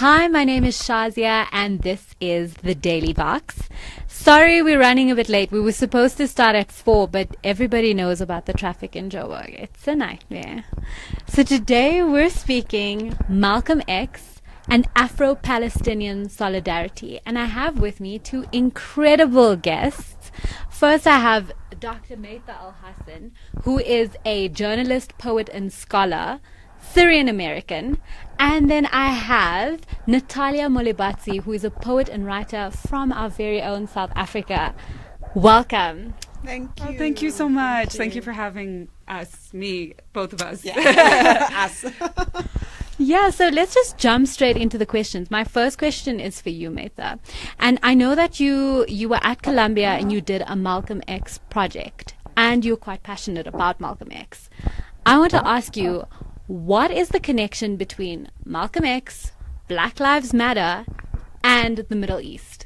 Hi, my name is Shazia and this is The Daily Box. Sorry we're running a bit late. We were supposed to start at 4, but everybody knows about the traffic in Joburg. It's a nightmare. So today we're speaking Malcolm X and Afro-Palestinian solidarity. And I have with me two incredible guests. First I have Dr. Maytha Alhassen, who is a journalist, poet and scholar, Syrian American. And then I have Natalia Molebatsi, who is a poet and writer from our very own South Africa. Welcome. Thank you. Oh, thank you so much. Thank you for having us, both of us. Yeah. Us. Yeah, so let's just jump straight into the questions. My first question is for you, Maytha. And I know that you were at Columbia and you did a Malcolm X project, and you're quite passionate about Malcolm X. I want to ask you, what is the connection between Malcolm X, Black Lives Matter, and the Middle East?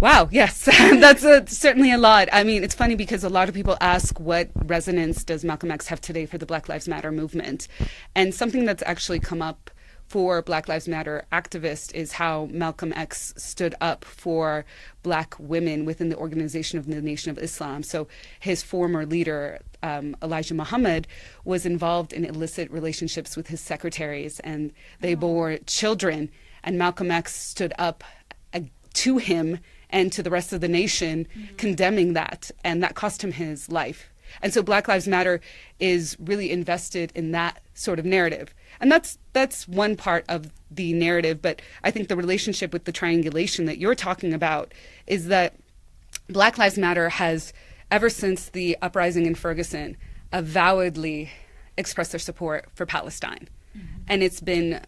Wow, yes, that's certainly a lot. I mean, it's funny because a lot of people ask what resonance does Malcolm X have today for the Black Lives Matter movement? And something that's actually come up for Black Lives Matter activists is how Malcolm X stood up for Black women within the Organization of the Nation of Islam. So his former leader, Elijah Muhammad, was involved in illicit relationships with his secretaries, and they bore children. And Malcolm X stood up to him and to the rest of the nation, condemning that, and that cost him his life. And so Black Lives Matter is really invested in that sort of narrative. And that's one part of the narrative, but I think the relationship with the triangulation that you're talking about is that Black Lives Matter has, ever since the uprising in Ferguson, avowedly expressed their support for Palestine. And it's been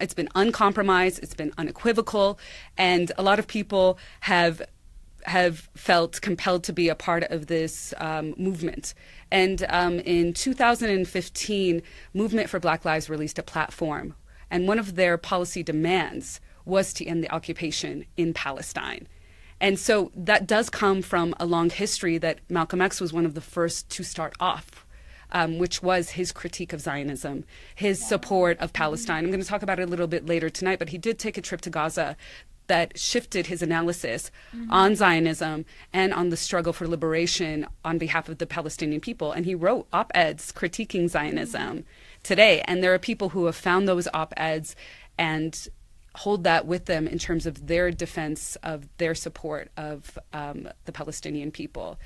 it's been uncompromised, it's been unequivocal, and a lot of people have felt compelled to be a part of this movement. And in 2015, Movement for Black Lives released a platform, and one of their policy demands was to end the occupation in Palestine. And so that does come from a long history that Malcolm X was one of the first to start off, which was his critique of Zionism, his support of Palestine. I'm going to talk about it a little bit later tonight, but he did take a trip to Gaza that shifted his analysis on Zionism and on the struggle for liberation on behalf of the Palestinian people. And he wrote op-eds critiquing Zionism today. And there are people who have found those op-eds and hold that with them in terms of their defense of their support of the Palestinian people.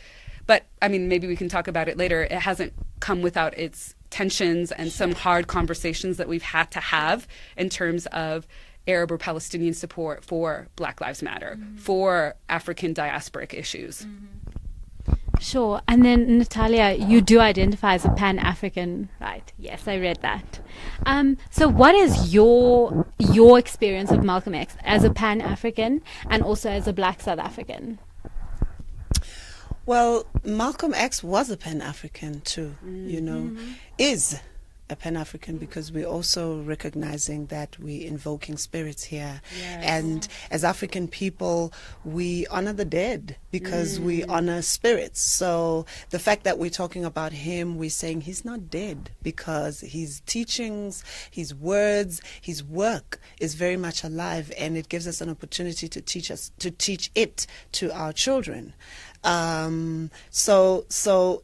But, I mean, maybe we can talk about it later. It hasn't come without its tensions and some hard conversations that we've had to have in terms of Arab or Palestinian support for Black Lives Matter, for African diasporic issues. Sure. And then, Natalia, you do identify as a Pan-African, right? Yes, I read that. So what is your experience of Malcolm X as a Pan-African and also as a Black South African? Well, Malcolm X was a Pan-African too, is a Pan-African, because we're also recognizing that we're invoking spirits here. Yes. And as African people, we honor the dead because we honor spirits. So the fact that we're talking about him, we're saying he's not dead, because his teachings, his words, his work is very much alive, and it gives us an opportunity to teach it to our children. So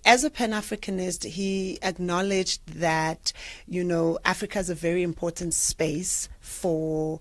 as a Pan-Africanist, he acknowledged that, Africa is a very important space for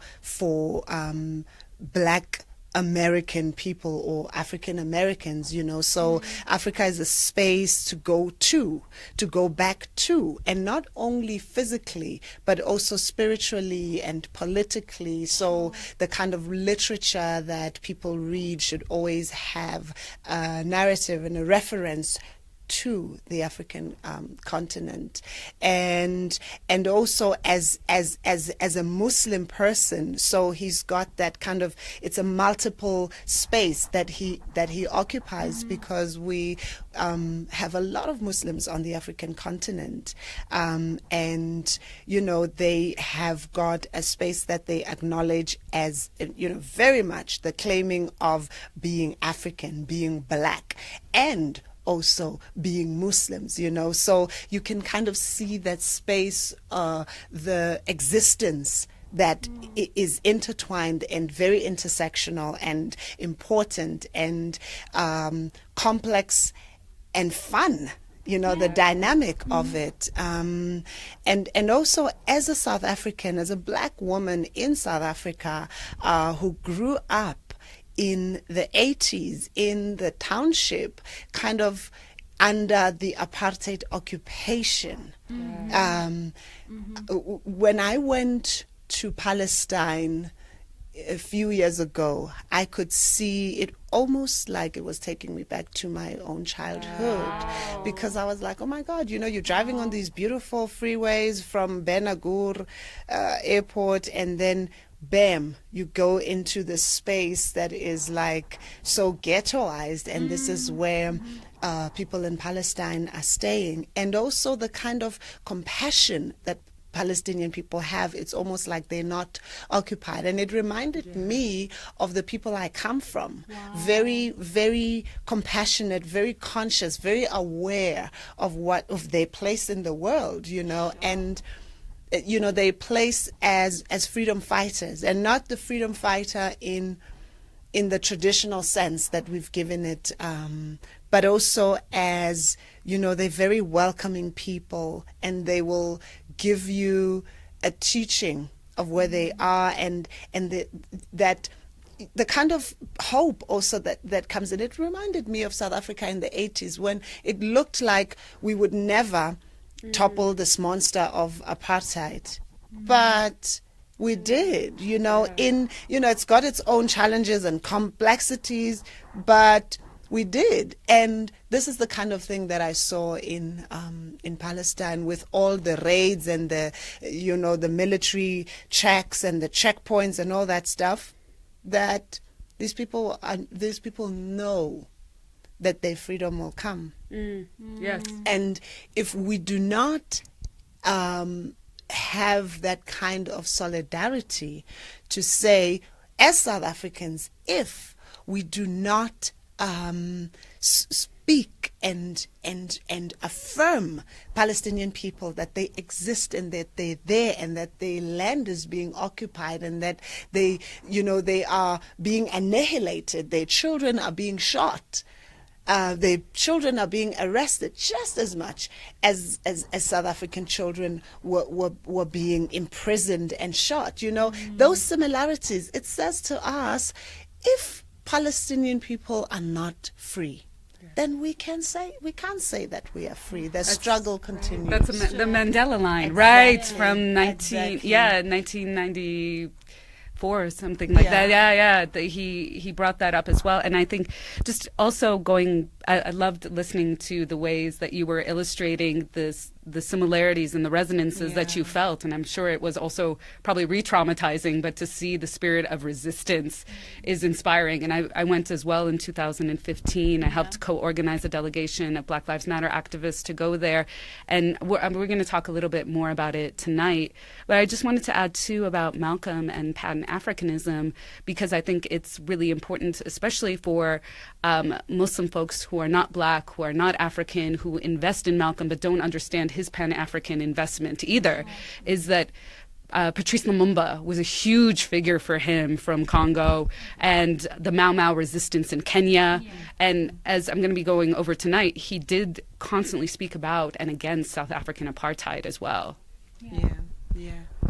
Black American people or African Americans, so Africa is a space to go back to, and not only physically, but also spiritually and politically. So the kind of literature that people read should always have a narrative and a reference to the African continent, and also as a Muslim person, so he's got that kind of, it's a multiple space that he occupies, because we have a lot of Muslims on the African continent, and they have got a space that they acknowledge as very much the claiming of being African, being Black, and also being Muslims, so you can kind of see that space, the existence that is intertwined and very intersectional and important and complex and fun. The dynamic of it. And also as a South African, as a black woman in South Africa who grew up in the 80s in the township, kind of under the apartheid occupation. When I went to Palestine a few years ago, I could see it almost like it was taking me back to my own childhood, because I was like, oh my God, you're driving on these beautiful freeways from Ben Agur airport, and then bam, you go into this space that is like so ghettoized, and this is where people in Palestine are staying. And also the kind of compassion that Palestinian people have, it's almost like they're not occupied. And it reminded me of the people I come from. Very, very compassionate, very conscious, very aware of their place in the world, and they place as freedom fighters, and not the freedom fighter in the traditional sense that we've given it, but also as, they're very welcoming people, and they will give you a teaching of where they are, and that the kind of hope also that comes in. It reminded me of South Africa in the 80s, when it looked like we would never topple this monster of apartheid, but we did. It's got its own challenges and complexities, but we did. And this is the kind of thing that I saw in Palestine, with all the raids and the military checks and the checkpoints and all that stuff, that these people know that their freedom will come. Yes. And if we do not have that kind of solidarity to say, as South Africans, if we do not speak and affirm Palestinian people that they exist, and that they're there, and that their land is being occupied, and that they are being annihilated, their children are being shot, their children are being arrested just as much as South African children were being imprisoned and shot. Those similarities, it says to us, if Palestinian people are not free, then we can't say that we are free. The struggle continues. That's the Mandela line, Exactly. right? From 1994 or something like that. Yeah. He brought that up as well. And I think just also I loved listening to the ways that you were illustrating the similarities and the resonances that you felt. And I'm sure it was also probably re-traumatizing, but to see the spirit of resistance is inspiring. And I went as well in 2015. I helped co-organize a delegation of Black Lives Matter activists to go there. And we're going to talk a little bit more about it tonight. But I just wanted to add too about Malcolm and PanAfricanism, because I think it's really important, especially for Muslim folks who are not Black, who are not African, who invest in Malcolm but don't understand his Pan-African investment either, is that Patrice Lumumba was a huge figure for him from Congo, and the Mau Mau resistance in Kenya. And as I'm going to be going over tonight, he did constantly speak about and against South African apartheid as well.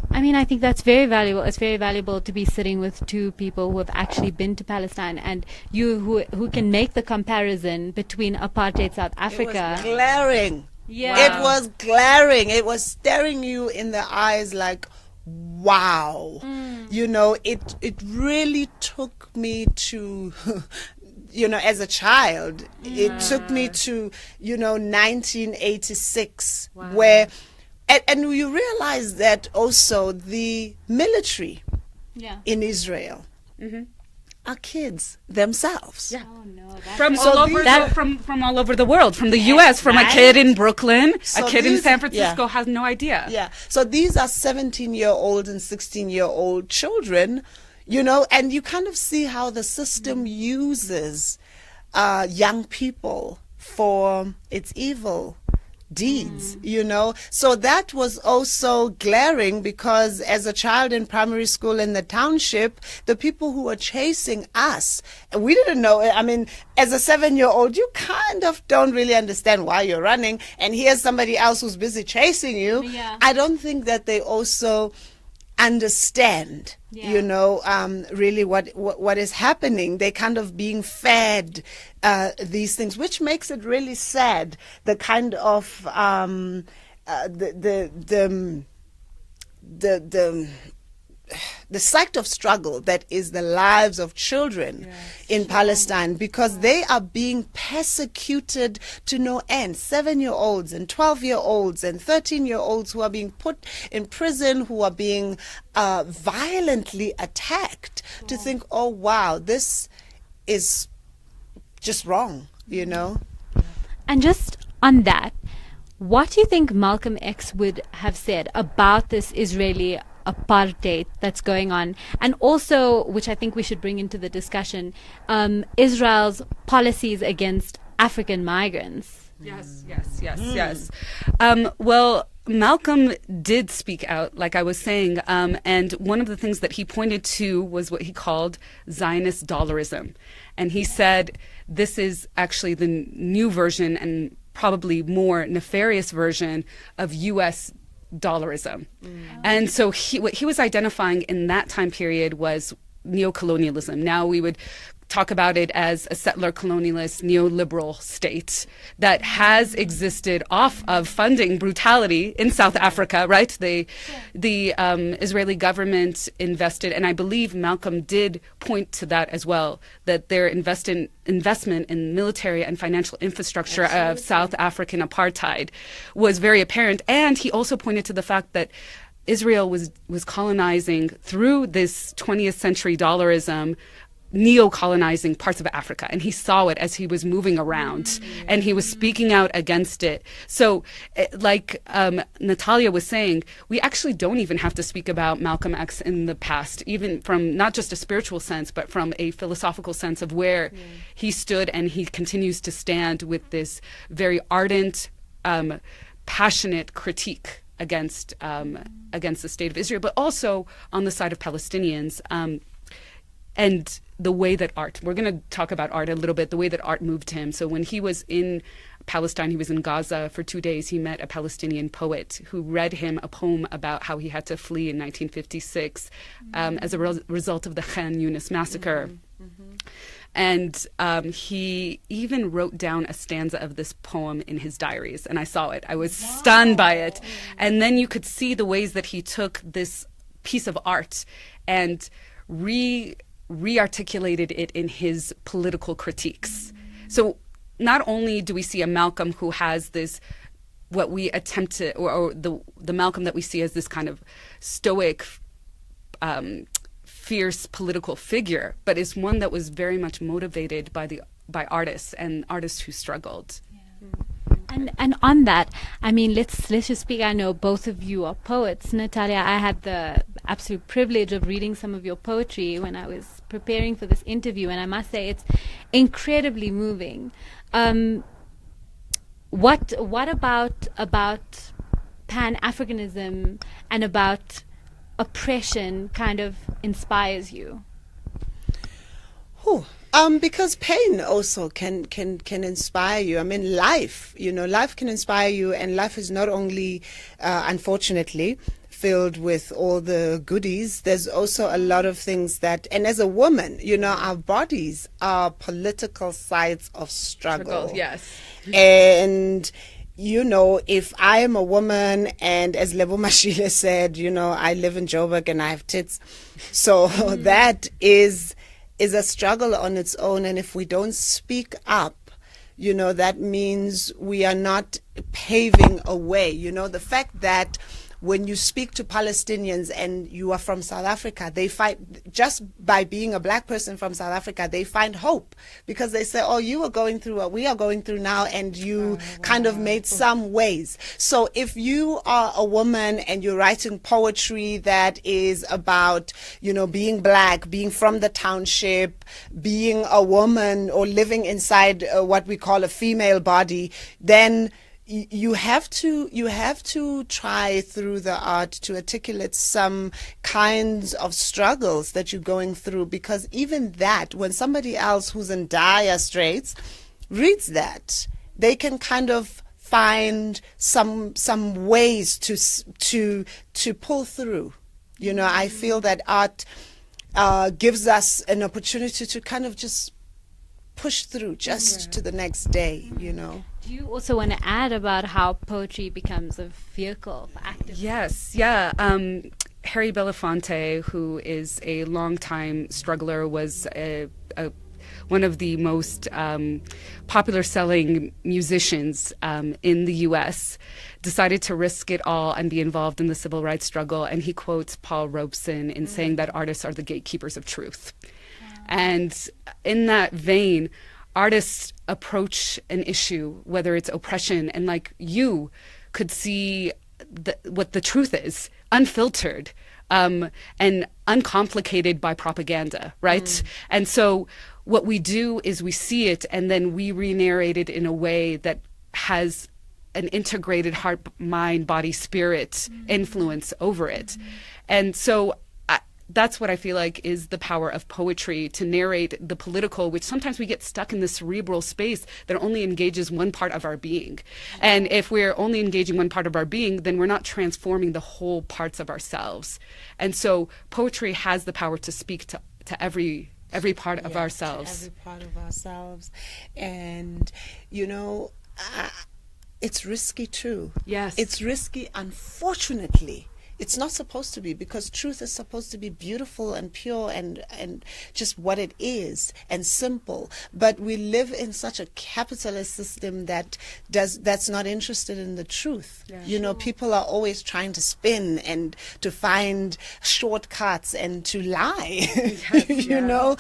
I mean, I think that's very valuable. It's very valuable to be sitting with two people who have actually been to Palestine, and you who can make the comparison between apartheid South Africa. It was glaring. Yeah. It was glaring. It was staring you in the eyes like, wow. It really took me to, as a child, it took me to, 1986, where, and you realize that also the military in Israel are kids themselves. Yeah. Oh no, From all over the world, from the U.S., from a kid in Brooklyn, a kid in San Francisco has no idea. Yeah. So these are 17-year-old and 16-year-old children, and you kind of see how the system uses young people for its evil deeds, you know. So that was also glaring, because as a child in primary school in the township, the people who were chasing us, we didn't know. I mean, as a 7-year-old, you kind of don't really understand why you're running, and here's somebody else who's busy chasing you. Yeah. I don't think that they also understand, you know, really what is happening. They kind of being fed these things, which makes it really sad. The kind of the sight of struggle that is the lives of children in Palestine, because they are being persecuted to no end. 7-year-olds and 12-year-olds and 13-year-olds who are being put in prison, who are being violently attacked. To think, oh wow, this is just wrong, you know. And just on that, what do you think Malcolm X would have said about this Israeli apartheid that's going on, and also, which I think we should bring into the discussion, Israel's policies against African migrants? Yes. Well, Malcolm did speak out, like I was saying, and one of the things that he pointed to was what he called Zionist dollarism. And he said this is actually the new version and probably more nefarious version of U.S. dollarism. And so what he was identifying in that time period was neocolonialism. Now we would talk about it as a settler colonialist neoliberal state that has existed off of funding brutality in South Africa, right? The Israeli government invested, and I believe Malcolm did point to that as well, that their investment in military and financial infrastructure of South African apartheid was very apparent. And he also pointed to the fact that Israel was colonizing through this 20th century dollarism, neo-colonizing parts of Africa, and he saw it as he was moving around, and he was speaking out against it. So like Natalia was saying, we actually don't even have to speak about Malcolm X in the past, even from not just a spiritual sense, but from a philosophical sense of where he stood, and he continues to stand with this very ardent, passionate critique against the state of Israel, but also on the side of Palestinians. And the way that art, we're going to talk about art a little bit, the way that art moved him. So when he was in Palestine, he was in Gaza for 2 days, he met a Palestinian poet who read him a poem about how he had to flee in 1956 as a result of the Khan Yunis massacre. And he even wrote down a stanza of this poem in his diaries, and I saw it. I was stunned by it. And then you could see the ways that he took this piece of art and re-articulated it in his political critiques. So not only do we see a Malcolm who has this, what we attempt to, or the Malcolm that we see as this kind of stoic, fierce political figure, but is one that was very much motivated by artists and artists who struggled. And on that, I mean, let's just speak. I know both of you are poets. Natalia, I had the absolute privilege of reading some of your poetry when I was preparing for this interview, and I must say it's incredibly moving. What about Pan-Africanism and about oppression kind of inspires you? Because pain also can inspire you. I mean, life can inspire you, and life is not only, unfortunately, filled with all the goodies. There's also a lot of things that, and as a woman, our bodies are political sites of struggle. Yes. And if I am a woman, and as Lebo Mashile said, I live in Joburg and I have tits, so that is a struggle on its own. And if we don't speak up, that means we are not paving a way. The fact that when you speak to Palestinians and you are from South Africa, they find, just by being a black person from South Africa, they find hope, because they say, oh, you are going through what we are going through now, and you kind of made some ways. So if you are a woman and you're writing poetry that is about, being black, being from the township, being a woman, or living inside what we call a female body, then you have to try through the art to articulate some kinds of struggles that you're going through, because even that, when somebody else who's in dire straits reads that, they can kind of find some ways to pull through. You know, I feel that art gives us an opportunity to kind of just push through just to the next day, you know. Do you also want to add about how poetry becomes a vehicle for activism? Yes, yeah. Harry Belafonte, who is a longtime struggler, was one of the most popular selling musicians in the U.S., decided to risk it all and be involved in the civil rights struggle. And he quotes Paul Robeson in saying that artists are the gatekeepers of truth. And in that vein, artists approach an issue, whether it's oppression, and like you could see what the truth is, unfiltered and uncomplicated by propaganda, right? And so what we do is we see it and then we re-narrate it in a way that has an integrated heart, mind, body, spirit influence over it. And so that's what I feel like is the power of poetry, to narrate the political, which sometimes we get stuck in the cerebral space that only engages one part of our being. And if we're only engaging one part of our being, then we're not transforming the whole parts of ourselves. And so poetry has the power to speak to every part of ourselves. Every part of ourselves. And, you know, it's risky too. Yes. It's risky, unfortunately. It's not supposed to be, because truth is supposed to be beautiful and pure and just what it is and simple. But we live in such a capitalist system that's not interested in the truth. Yeah, you know, people are always trying to spin and to find shortcuts and to lie, yes, you know,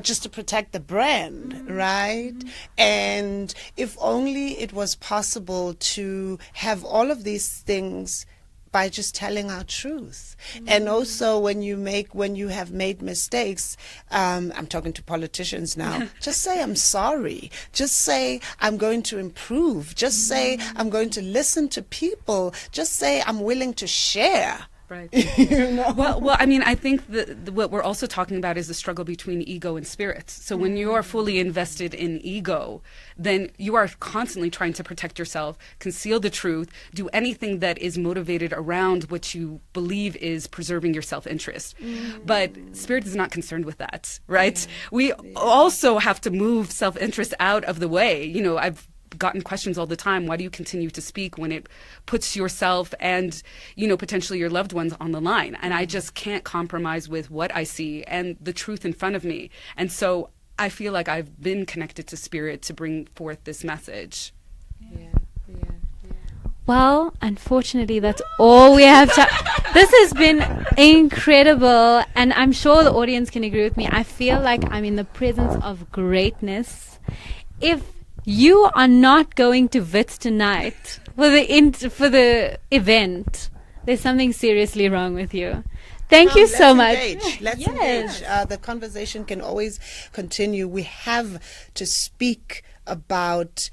just to protect the brand, right? And if only it was possible to have all of these things by just telling our truth. And also when you have made mistakes, I'm talking to politicians now, just say I'm sorry. Just say I'm going to improve. Just say I'm going to listen to people. Just say I'm willing to share. Right. You know? Well, I mean, I think that what we're also talking about is the struggle between ego and spirit. So when you are fully invested in ego, then you are constantly trying to protect yourself, conceal the truth, do anything that is motivated around what you believe is preserving your self-interest. But spirit is not concerned with that, right? We also have to move self-interest out of the way. You know, I've gotten questions all the time. Why do you continue to speak when it puts yourself and, you know, potentially your loved ones on the line? And I just can't compromise with what I see and the truth in front of me. And so I feel like I've been connected to spirit to bring forth this message. Well, unfortunately, that's all we have to. This has been incredible, and I'm sure the audience can agree with me. I feel like I'm in the presence of greatness. If you are not going to Wits tonight for the event, there's something seriously wrong with you. Thank you so much. Let's engage. The conversation can always continue. We have to speak about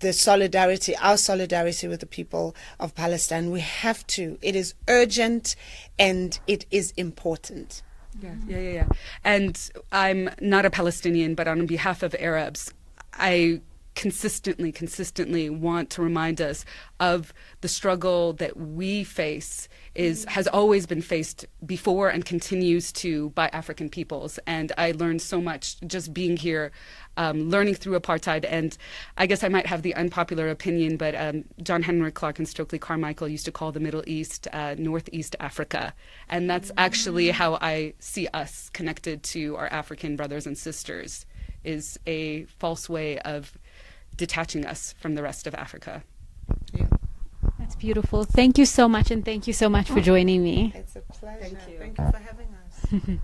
our solidarity with the people of Palestine. We have to. It is urgent and it is important. Yeah. And I'm not a Palestinian, but on behalf of Arabs, I consistently want to remind us of the struggle that we face has always been faced before and continues to by African peoples. And I learned so much just being here, learning through apartheid. And I guess I might have the unpopular opinion, but John Henry Clark and Stokely Carmichael used to call the Middle East Northeast Africa. And that's actually how I see us connected to our African brothers and sisters, is a false way of detaching us from the rest of Africa. Yeah. That's beautiful. Thank you so much, and thank you so much for joining me. It's a pleasure. Thank you for having us.